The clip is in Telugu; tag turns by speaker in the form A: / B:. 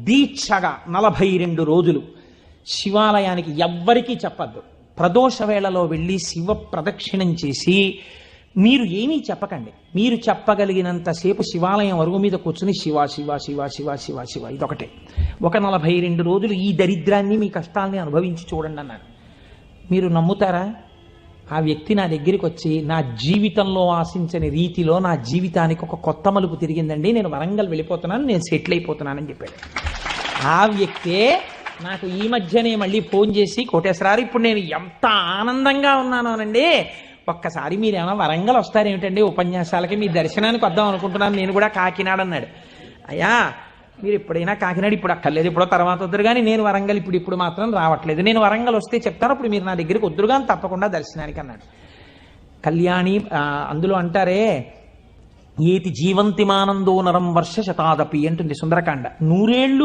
A: దీక్షగా 42 రోజులు శివాలయానికి ఎవ్వరికీ చెప్పద్దు. ప్రదోష వేళలో వెళ్ళి శివ ప్రదక్షిణం చేసి మీరు ఏమీ చెప్పకండి. మీరు చెప్పగలిగినంతసేపు శివాలయం అరుగు మీద కూర్చుని శివ శివ శివ శివ శివ శివ ఇదొకటే. ఒక 42 రోజులు ఈ దరిద్రాన్ని మీ కష్టాల్ని అనుభవించి చూడండి అన్నాడు. మీరు నమ్ముతారా? ఆ వ్యక్తి నా దగ్గరికి వచ్చి నా జీవితంలో ఆశించని రీతిలో నా జీవితానికి ఒక కొత్త మలుపు తిరిగిందండి, నేను వరంగల్ వెళ్ళిపోతున్నాను, నేను సెటిల్ అయిపోతున్నానని చెప్పాడు. ఆ వ్యక్తే నాకు ఈ మధ్యనే మళ్ళీ ఫోన్ చేసి, కోటేశ్వరారు ఇప్పుడు నేను ఎంత ఆనందంగా ఉన్నానోనండి, ఒక్కసారి మీరేమన్నా వరంగల్ వస్తారేమిటండి ఉపన్యాసాలకి, మీ దర్శనానికి వద్దాం అనుకుంటున్నాను, నేను కూడా కాకినాడ అన్నాడు. అయ్యా మీరు ఎప్పుడైనా కాకినాడ ఇప్పుడు అక్కర్లేదు, ఇప్పుడు తర్వాత వద్దురు కానీ నేను వరంగల్ ఇప్పుడు మాత్రం రావట్లేదు, నేను వరంగల్ వస్తే చెప్తాను, అప్పుడు మీరు నా దగ్గరికి వద్దురు కానీ తప్పకుండా దర్శనానికి అన్నాడు. కళ్యాణి అందులో అంటారే, ఏతి జీవంతిమానందో నరం వర్ష శతాదపి అంటుంది సుందరకాండ. 100 ఏళ్ళు